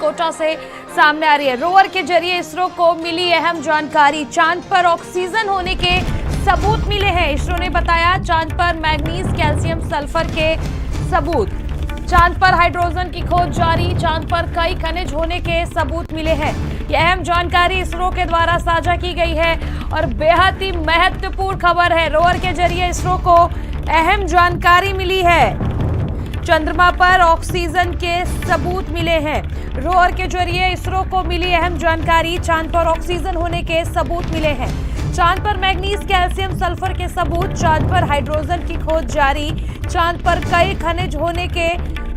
श्रीहरिकोटा से सामने आ रही है। रोवर के जरिए इसरो को मिली अहम जानकारी। चांद पर ऑक्सीजन होने के सबूत मिले हैं। इसरो ने बताया चांद पर मैग्नीज, कैल्शियम, सल्फर के सबूत। चांद पर हाइड्रोजन की खोज जारी। चांद पर कई खनिज होने के सबूत मिले हैं। यह अहम जानकारी इसरो के द्वारा साझा की गई है और बेहद ही महत्वपूर्ण खबर है। रोवर के जरिए इसरो को अहम जानकारी मिली है। चंद्रमा पर ऑक्सीजन के सबूत मिले हैं। रोवर के जरिए इसरो को मिली अहम जानकारी। चांद पर ऑक्सीजन होने के सबूत मिले हैं। चांद पर मैग्नीज, कैल्शियम, सल्फर के सबूत। चांद पर हाइड्रोजन की खोज जारी। चांद पर कई खनिज होने के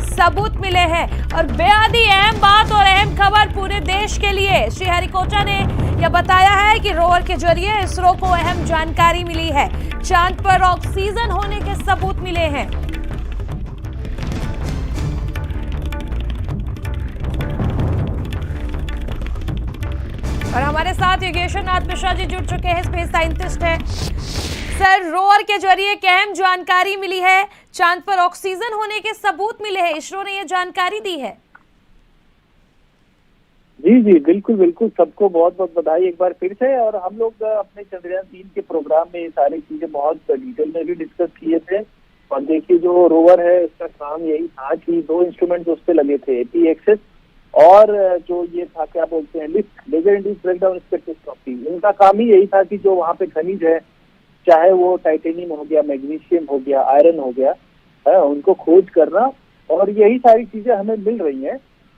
सबूत मिले हैं और बेहद ही अहम बात और अहम खबर पूरे देश के लिए। श्रीहरिकोटा ने यह बताया है कि रोवर के जरिए इसरो को अहम जानकारी मिली है। चांद पर ऑक्सीजन होने के सबूत मिले हैं। और हमारे साथ योगेश्वर नाथ मिश्रा जी जुड़ चुके हैं, स्पेस साइंटिस्ट हैं। सर, रोवर के जरिए क्या अहम जानकारी मिली है? चांद पर ऑक्सीजन होने के सबूत मिले हैं, इसरो ने यह जानकारी दी है। जी जी, बिल्कुल बिल्कुल, सबको बहुत बहुत बधाई एक बार फिर से। और हम लोग अपने चंद्रयान 3 के प्रोग्राम में ये सारी चीजें बहुत डिटेल में भी डिस्कस किए थे। और देखिए, जो रोवर है उसका काम यही था कि 2 इंस्ट्रूमेंट उस पे लगे थे, APXS और जो ये था क्या बोलते हैं, lift, laser induced breakdown spectroscopy. इनका काम ही यही था कि जो वहाँ पे खनिज है, चाहे वो टाइटेनियम हो गया, मैग्नीशियम हो गया, आयरन हो गया, उनको खोज करना। और यही सारी चीजें हमें मिल रही हैं।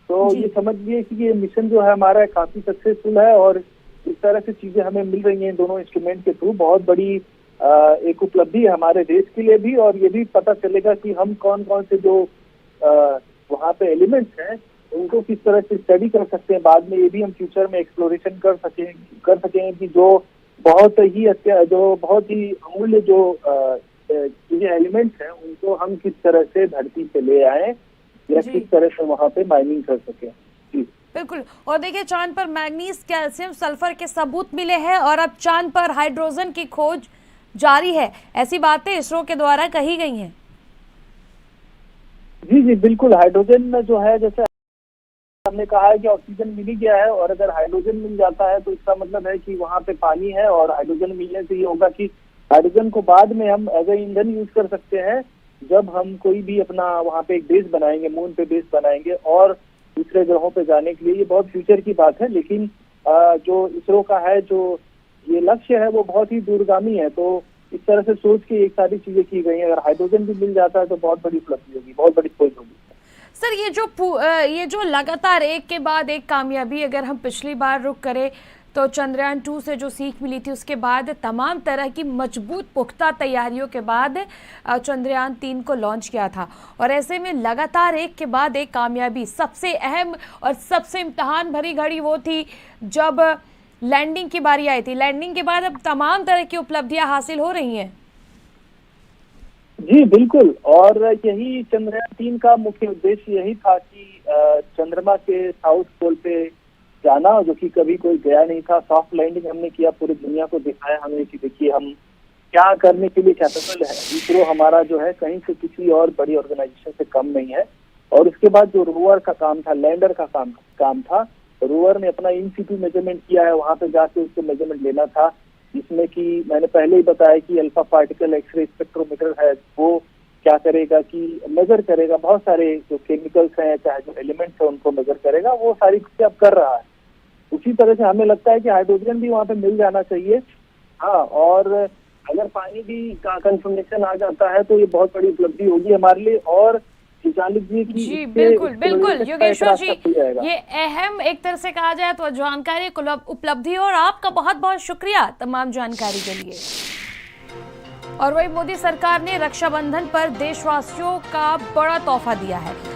तो ये समझ लिए कि ये मिशन जो है हमारा काफी सक्सेसफुल है और इस तरह से चीजें हमें मिल रही हैं दोनों इंस्ट्रूमेंट के थ्रू। बहुत बड़ी एक उपलब्धि है हमारे देश के लिए भी। और ये भी पता चलेगा कि हम कौन कौन से जो वहाँ पे एलिमेंट्स हैं उनको किस तरह से स्टडी कर सकते हैं। बाद में ये भी हम फ्यूचर में एक्सप्लोरेशन कर सकेंगे कि जो बहुत ही अमूल्य जो एलिमेंट्स हैं उनको हम किस तरह से धरती पे ले आए या किस तरह से वहाँ पे माइनिंग कर सके। जी बिल्कुल। और देखिए, चांद पर मैग्नीज, कैल्शियम, सल्फर के सबूत मिले हैं और अब चांद पर हाइड्रोजन की खोज जारी है, ऐसी बातें इसरो के द्वारा कही गई हैं। जी जी, बिल्कुल। हाइड्रोजन जो है, जैसे हमने कहा है कि ऑक्सीजन मिल ही गया है और अगर हाइड्रोजन मिल जाता है तो इसका मतलब है कि वहाँ पे पानी है। और हाइड्रोजन मिलने से ये होगा कि हाइड्रोजन को बाद में हम एज ए ईंधन यूज कर सकते हैं जब हम कोई भी अपना वहाँ पे एक बेस बनाएंगे, मून पे बेस बनाएंगे और दूसरे ग्रहों पे जाने के लिए। ये बहुत फ्यूचर की बात है, लेकिन जो इसरो का है, जो ये लक्ष्य है, वो बहुत ही दूरगामी है। तो इस तरह से सोच के एक सारी चीजें की गई हैं। अगर हाइड्रोजन भी मिल जाता है तो बहुत बड़ी उपलब्धि होगी, बहुत बड़ी खोज होगी। सर, ये जो लगातार एक के बाद एक कामयाबी, अगर हम पिछली बार रुक करें तो चंद्रयान 2 से जो सीख मिली थी उसके बाद तमाम तरह की मजबूत पुख्ता तैयारियों के बाद चंद्रयान 3 को लॉन्च किया था। और ऐसे में लगातार एक के बाद एक कामयाबी। सबसे अहम और सबसे इम्तहान भरी घड़ी वो थी जब लैंडिंग की बारी आई थी। लैंडिंग के बाद अब तमाम तरह की उपलब्धियां हासिल हो रही हैं। जी बिल्कुल। और यही चंद्रयान 3 का मुख्य उद्देश्य यही था कि चंद्रमा के साउथ पोल पे जाना, जो कि कभी कोई गया नहीं था। सॉफ्ट लैंडिंग हमने किया, पूरी दुनिया को दिखाया हमने कि देखिए हम क्या करने के लिए कैपेबल है। इसरो हमारा जो है कहीं से किसी और बड़ी ऑर्गेनाइजेशन से कम नहीं है। और उसके बाद जो रोवर का काम था, लैंडर का काम था, रोवर ने अपना इन सिटू मेजरमेंट किया है, वहां पे जाके उसको मेजरमेंट लेना था, जिसमें कि मैंने पहले ही बताया कि अल्फा पार्टिकल एक्सरे स्पेक्ट्रोमीटर है, वो क्या करेगा कि मेजर करेगा बहुत सारे जो केमिकल्स हैं, चाहे जो एलिमेंट्स हैं, उनको मेजर करेगा। वो सारी चीजें अब कर रहा है। उसी तरह से हमें लगता है कि हाइड्रोजन भी वहाँ पे मिल जाना चाहिए। हाँ, और अगर पानी भी का कंफर्मेशन आ जाता है तो ये बहुत बड़ी उपलब्धि होगी हमारे लिए। और जी बिल्कुल बिल्कुल योगेश्वर जी, ये अहम एक तरह से कहा जाए तो जानकारी उपलब्धि और आपका बहुत बहुत शुक्रिया तमाम जानकारी के लिए। और वही मोदी सरकार ने रक्षाबंधन पर देशवासियों का बड़ा तोहफा दिया है।